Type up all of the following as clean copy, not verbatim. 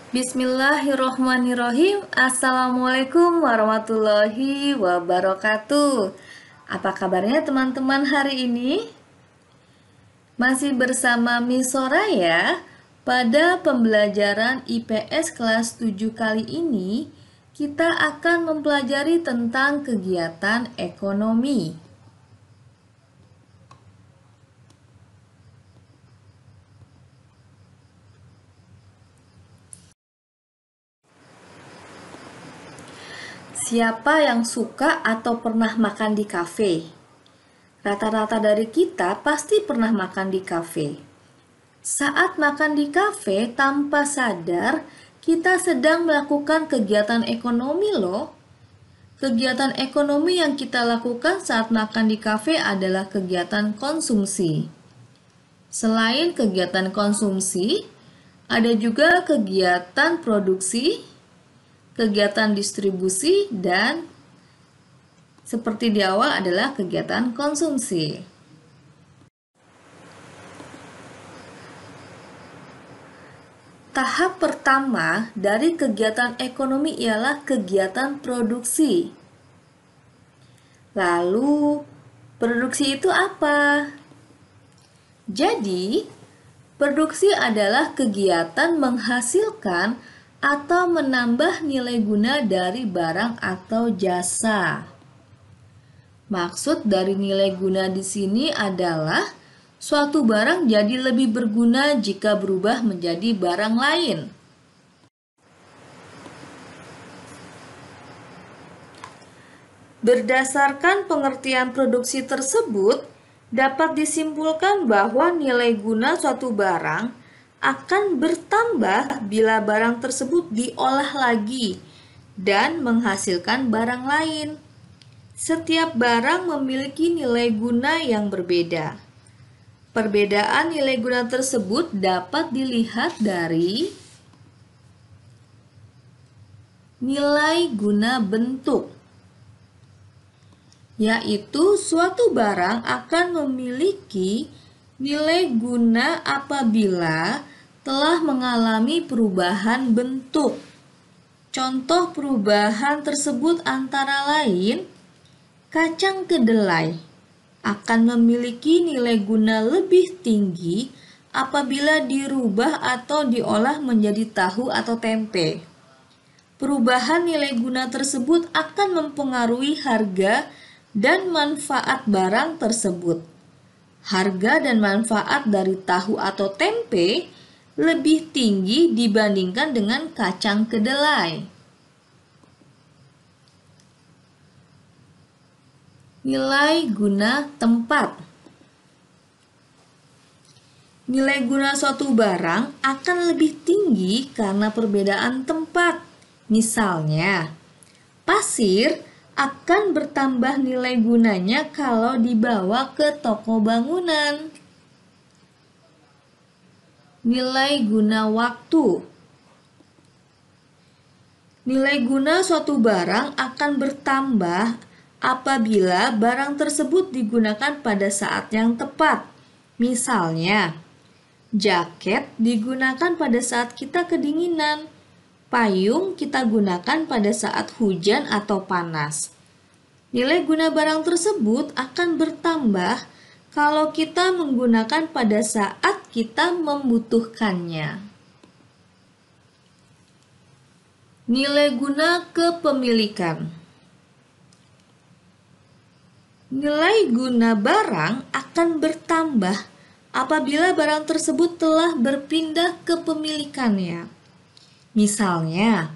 Bismillahirrohmanirrohim. Assalamualaikum warahmatullahi wabarakatuh. Apa kabarnya teman-teman hari ini? Masih bersama Miss Soraya. Pada pembelajaran IPS kelas 7 kali ini, kita akan mempelajari tentang kegiatan ekonomi. Siapa yang suka atau pernah makan di kafe? Rata-rata dari kita pasti pernah makan di kafe. Saat makan di kafe, tanpa sadar, kita sedang melakukan kegiatan ekonomi loh. Kegiatan ekonomi yang kita lakukan saat makan di kafe adalah kegiatan konsumsi. Selain kegiatan konsumsi, ada juga kegiatan produksi, kegiatan distribusi, dan seperti di awal adalah kegiatan konsumsi. Tahap pertama dari kegiatan ekonomi ialah kegiatan produksi. Lalu, produksi itu apa? Jadi, produksi adalah kegiatan menghasilkan atau menambah nilai guna dari barang atau jasa. Maksud dari nilai guna di sini adalah suatu barang jadi lebih berguna jika berubah menjadi barang lain. Berdasarkan pengertian produksi tersebut, dapat disimpulkan bahwa nilai guna suatu barang akan bertambah bila barang tersebut diolah lagi dan menghasilkan barang lain. Setiap barang memiliki nilai guna yang berbeda. Perbedaan nilai guna tersebut dapat dilihat dari nilai guna bentuk, yaitu suatu barang akan memiliki nilai guna apabila telah mengalami perubahan bentuk. Contoh perubahan tersebut antara lain, kacang kedelai akan memiliki nilai guna lebih tinggi apabila dirubah atau diolah menjadi tahu atau tempe. Perubahan nilai guna tersebut akan mempengaruhi harga dan manfaat barang tersebut. Harga dan manfaat dari tahu atau tempe lebih tinggi dibandingkan dengan kacang kedelai. Nilai guna tempat. Nilai guna suatu barang akan lebih tinggi karena perbedaan tempat. Misalnya, pasir akan bertambah nilai gunanya kalau dibawa ke toko bangunan. Nilai guna waktu. Nilai guna suatu barang akan bertambah apabila barang tersebut digunakan pada saat yang tepat. Misalnya, jaket digunakan pada saat kita kedinginan. Payung kita gunakan pada saat hujan atau panas. Nilai guna barang tersebut akan bertambah kalau kita menggunakan pada saat kita membutuhkannya. Nilai guna kepemilikan. Nilai guna barang akan bertambah apabila barang tersebut telah berpindah kepemilikannya. Misalnya,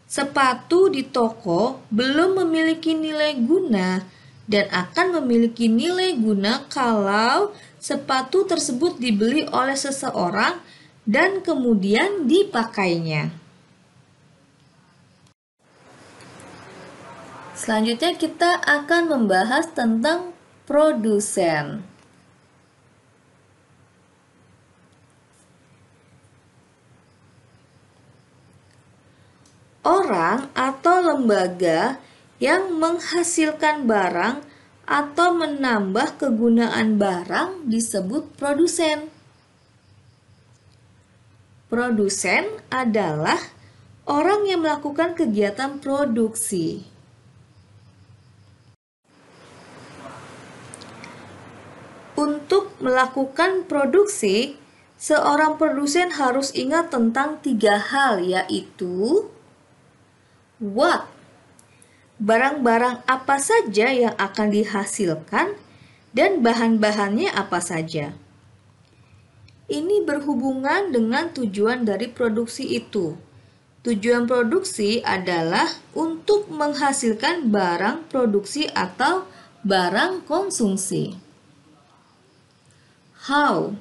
sepatu di toko belum memiliki nilai guna dan akan memiliki nilai guna kalau sepatu tersebut dibeli oleh seseorang dan kemudian dipakainya. Selanjutnya kita akan membahas tentang produsen. Orang atau lembaga yang menghasilkan barang atau menambah kegunaan barang disebut produsen. Produsen adalah orang yang melakukan kegiatan produksi. Untuk melakukan produksi, seorang produsen harus ingat tentang 3 hal, yaitu what, barang-barang apa saja yang akan dihasilkan, dan bahan-bahannya apa saja. Ini berhubungan dengan tujuan dari produksi itu. Tujuan produksi adalah untuk menghasilkan barang produksi atau barang konsumsi. How?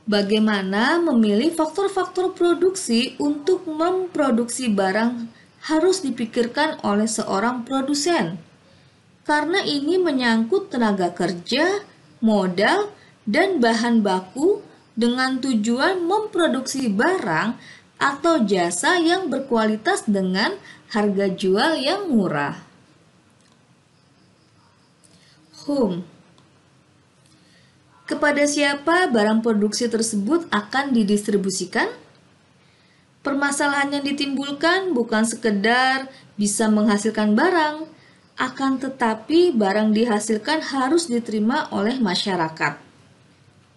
Bagaimana memilih faktor-faktor produksi untuk memproduksi barang harus dipikirkan oleh seorang produsen. Karena ini menyangkut tenaga kerja, modal, dan bahan baku dengan tujuan memproduksi barang atau jasa yang berkualitas dengan harga jual yang murah. Whom? Kepada siapa barang produksi tersebut akan didistribusikan? Permasalahan yang ditimbulkan bukan sekedar bisa menghasilkan barang, akan tetapi barang dihasilkan harus diterima oleh masyarakat.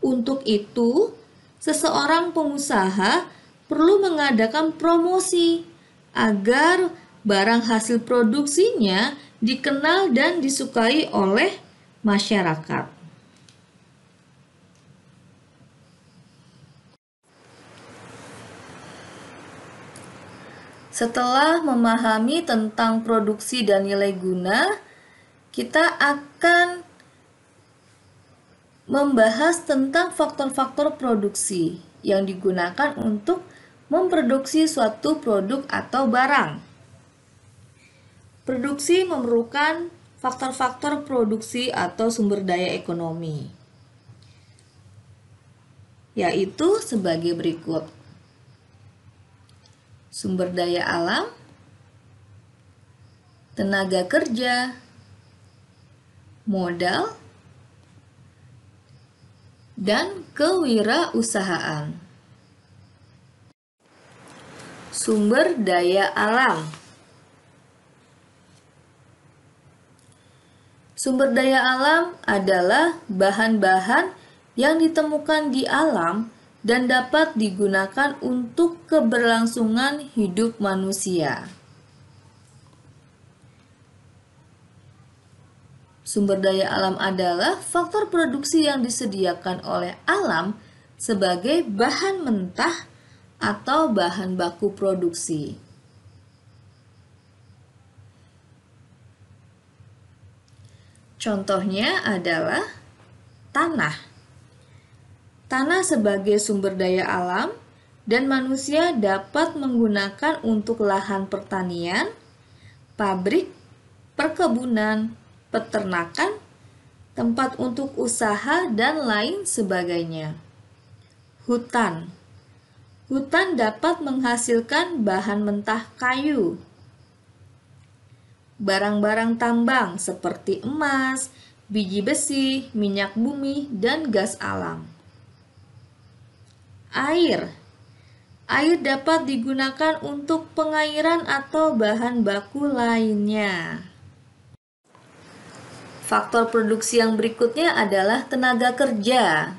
Untuk itu, seseorang pengusaha perlu mengadakan promosi agar barang hasil produksinya dikenal dan disukai oleh masyarakat. Setelah memahami tentang produksi dan nilai guna, kita akan membahas tentang faktor-faktor produksi yang digunakan untuk memproduksi suatu produk atau barang. Produksi memerlukan faktor-faktor produksi atau sumber daya ekonomi, yaitu sebagai berikut. Sumber daya alam, tenaga kerja, modal, dan kewirausahaan. Sumber daya alam. Sumber daya alam adalah bahan-bahan yang ditemukan di alam dan dapat digunakan untuk keberlangsungan hidup manusia. Sumber daya alam adalah faktor produksi yang disediakan oleh alam sebagai bahan mentah atau bahan baku produksi. Contohnya adalah tanah. Tanah sebagai sumber daya alam dan manusia dapat menggunakan untuk lahan pertanian, pabrik, perkebunan, peternakan, tempat untuk usaha, dan lain sebagainya. Hutan. Hutan dapat menghasilkan bahan mentah kayu. Barang-barang tambang seperti emas, biji besi, minyak bumi, dan gas alam. Air. Air dapat digunakan untuk pengairan atau bahan baku lainnya. Faktor produksi yang berikutnya adalah tenaga kerja.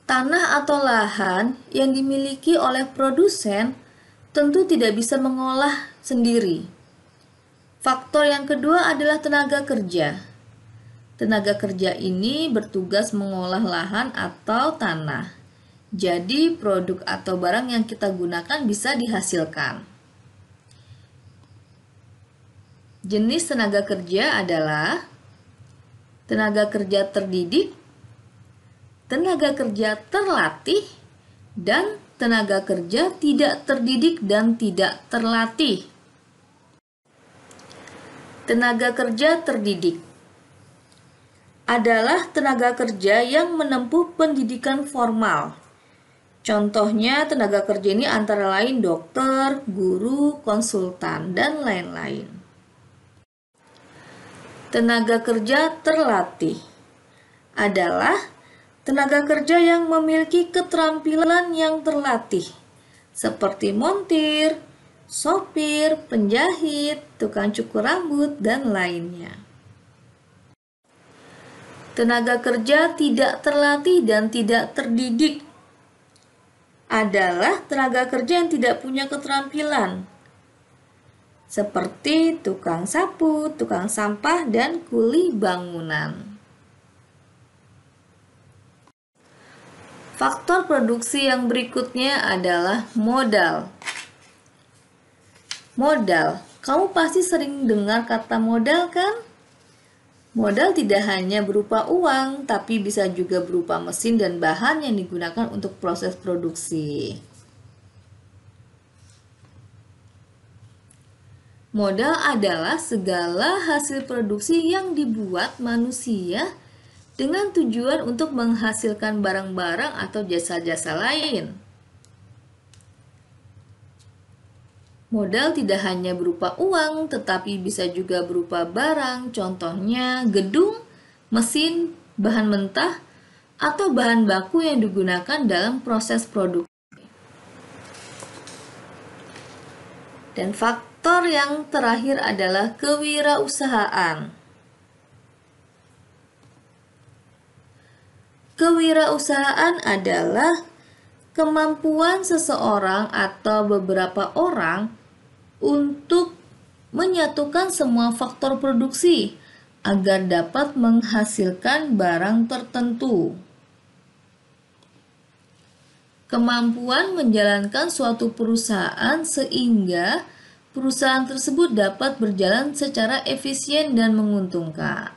Tanah atau lahan yang dimiliki oleh produsen tentu tidak bisa mengolah sendiri. Faktor yang kedua adalah tenaga kerja. Tenaga kerja ini bertugas mengolah lahan atau tanah. Jadi produk atau barang yang kita gunakan bisa dihasilkan. Jenis tenaga kerja adalah tenaga kerja terdidik, tenaga kerja terlatih, dan tenaga kerja tidak terdidik dan tidak terlatih. Tenaga kerja terdidik adalah tenaga kerja yang menempuh pendidikan formal. Contohnya tenaga kerja ini antara lain dokter, guru, konsultan, dan lain-lain. Tenaga kerja terlatih adalah Tenaga kerja yang memiliki keterampilan yang terlatih, seperti montir, sopir, penjahit, tukang cukur rambut, dan lainnya. Tenaga kerja tidak terlatih dan tidak terdidik adalah tenaga kerja yang tidak punya keterampilan, seperti tukang sapu, tukang sampah, dan kuli bangunan. Faktor produksi yang berikutnya adalah modal. Modal, kamu pasti sering dengar kata modal kan? Modal tidak hanya berupa uang, tapi bisa juga berupa mesin dan bahan yang digunakan untuk proses produksi. Modal adalah segala hasil produksi yang dibuat manusia dengan tujuan untuk menghasilkan barang-barang atau jasa-jasa lain. Modal tidak hanya berupa uang, tetapi bisa juga berupa barang, contohnya gedung, mesin, bahan mentah, atau bahan baku yang digunakan dalam proses produksi. Dan faktor yang terakhir adalah kewirausahaan. Kewirausahaan adalah kemampuan seseorang atau beberapa orang untuk menyatukan semua faktor produksi agar dapat menghasilkan barang tertentu. Kemampuan menjalankan suatu perusahaan sehingga perusahaan tersebut dapat berjalan secara efisien dan menguntungkan.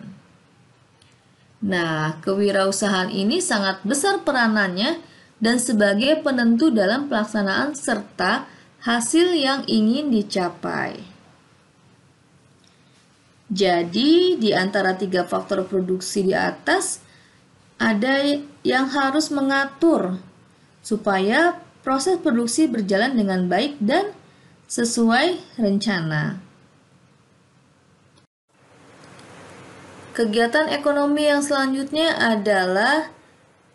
Nah, kewirausahaan ini sangat besar peranannya dan sebagai penentu dalam pelaksanaan serta hasil yang ingin dicapai. Jadi, di antara 3 faktor produksi di atas, ada yang harus mengatur supaya proses produksi berjalan dengan baik dan sesuai rencana. Kegiatan ekonomi yang selanjutnya adalah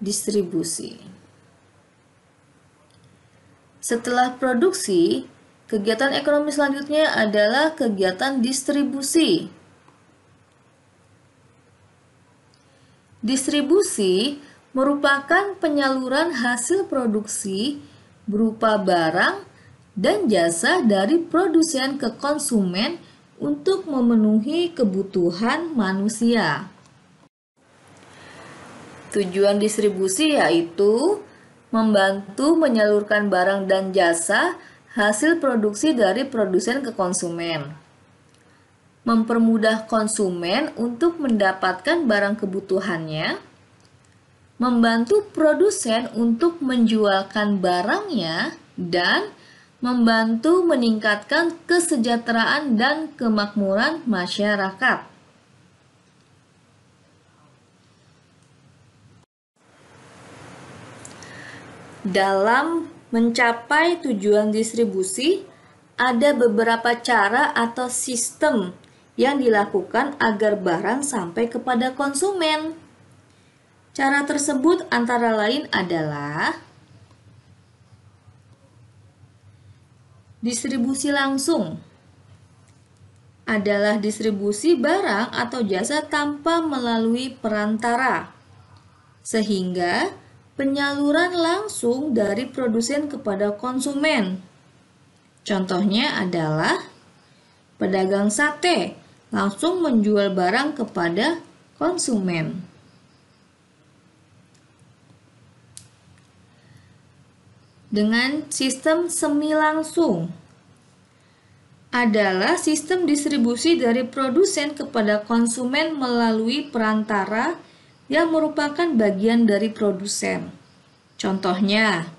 distribusi. Setelah produksi, kegiatan ekonomi selanjutnya adalah kegiatan distribusi. Distribusi merupakan penyaluran hasil produksi berupa barang dan jasa dari produsen ke konsumen untuk memenuhi kebutuhan manusia. Tujuan distribusi yaitu membantu menyalurkan barang dan jasa hasil produksi dari produsen ke konsumen, mempermudah konsumen untuk mendapatkan barang kebutuhannya, membantu produsen untuk menjualkan barangnya, dan membantu meningkatkan kesejahteraan dan kemakmuran masyarakat. Dalam mencapai tujuan distribusi, ada beberapa cara atau sistem yang dilakukan agar barang sampai kepada konsumen. Cara tersebut antara lain adalah distribusi langsung. Adalah distribusi barang atau jasa tanpa melalui perantara, sehingga penyaluran langsung dari produsen kepada konsumen. Contohnya adalah pedagang sate langsung menjual barang kepada konsumen. Dengan sistem semi langsung adalah sistem distribusi dari produsen kepada konsumen melalui perantara yang merupakan bagian dari produsen. Contohnya,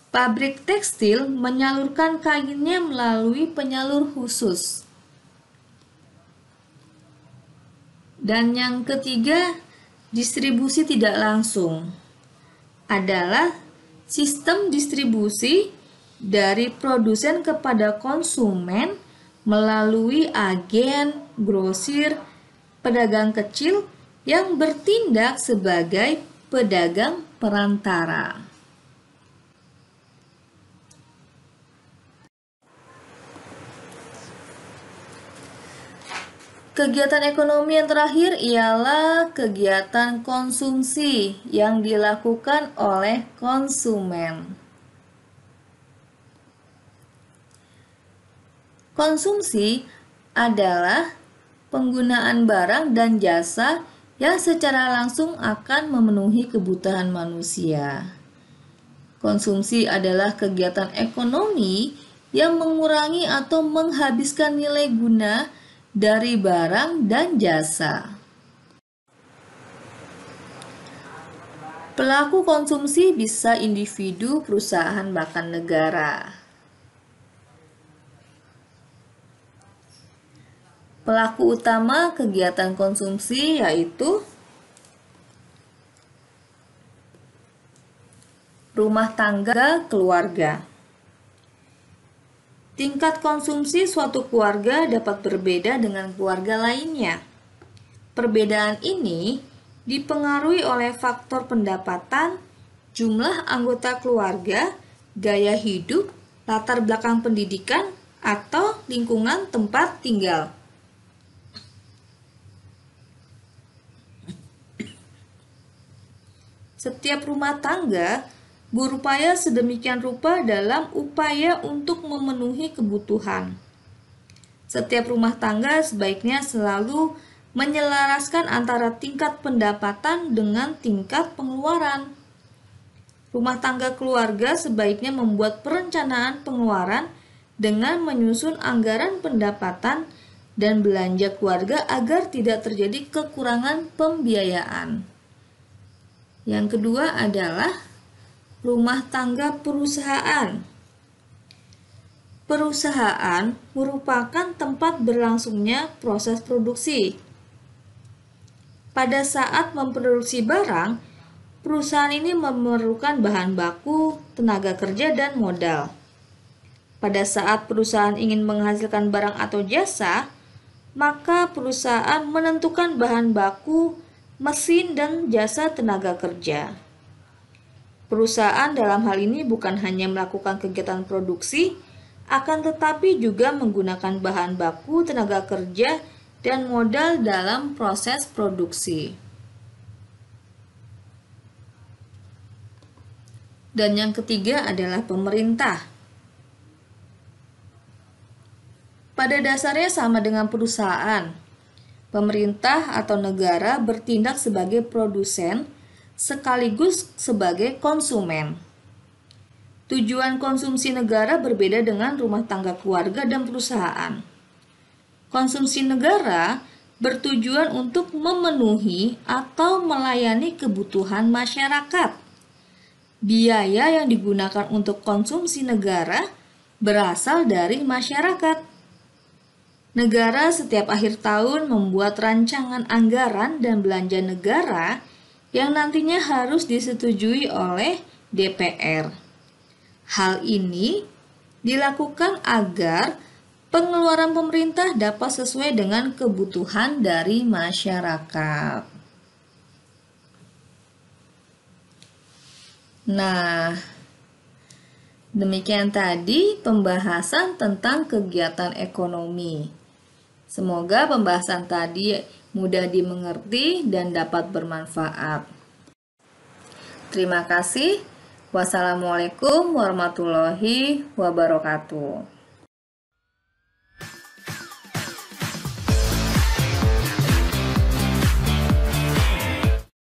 pabrik tekstil menyalurkan kainnya melalui penyalur khusus. Dan yang ketiga, distribusi tidak langsung adalah sistem distribusi dari produsen kepada konsumen melalui agen, grosir, pedagang kecil yang bertindak sebagai pedagang perantara. Kegiatan ekonomi yang terakhir ialah kegiatan konsumsi yang dilakukan oleh konsumen. Konsumsi adalah penggunaan barang dan jasa yang secara langsung akan memenuhi kebutuhan manusia. Konsumsi adalah kegiatan ekonomi yang mengurangi atau menghabiskan nilai guna dari barang dan jasa. Pelaku konsumsi bisa individu, perusahaan, bahkan negara. Pelaku utama kegiatan konsumsi yaitu rumah tangga keluarga. Tingkat konsumsi suatu keluarga dapat berbeda dengan keluarga lainnya. Perbedaan ini dipengaruhi oleh faktor pendapatan, jumlah anggota keluarga, gaya hidup, latar belakang pendidikan, atau lingkungan tempat tinggal. Setiap rumah tangga berupaya sedemikian rupa dalam upaya untuk memenuhi kebutuhan. Setiap rumah tangga sebaiknya selalu menyelaraskan antara tingkat pendapatan dengan tingkat pengeluaran. Rumah tangga keluarga sebaiknya membuat perencanaan pengeluaran dengan menyusun anggaran pendapatan dan belanja keluarga agar tidak terjadi kekurangan pembiayaan. Yang kedua adalah rumah tangga perusahaan. Perusahaan merupakan tempat berlangsungnya proses produksi. Pada saat memproduksi barang, perusahaan ini memerlukan bahan baku, tenaga kerja, dan modal. Pada saat perusahaan ingin menghasilkan barang atau jasa, maka perusahaan menentukan bahan baku, mesin, dan jasa tenaga kerja. Perusahaan dalam hal ini bukan hanya melakukan kegiatan produksi, akan tetapi juga menggunakan bahan baku, tenaga kerja, dan modal dalam proses produksi. Dan yang ketiga adalah pemerintah. Pada dasarnya sama dengan perusahaan. Pemerintah atau negara bertindak sebagai produsen sekaligus sebagai konsumen. Tujuan konsumsi negara berbeda dengan rumah tangga keluarga dan perusahaan. Konsumsi negara bertujuan untuk memenuhi atau melayani kebutuhan masyarakat. Biaya yang digunakan untuk konsumsi negara berasal dari masyarakat. Negara setiap akhir tahun membuat rancangan anggaran dan belanja negara yang nantinya harus disetujui oleh DPR. Hal ini dilakukan agar pengeluaran pemerintah dapat sesuai dengan kebutuhan dari masyarakat. Nah, demikian tadi pembahasan tentang kegiatan ekonomi. Semoga pembahasan tadi mudah dimengerti dan dapat bermanfaat. Terima kasih. Wassalamualaikum warahmatullahi wabarakatuh.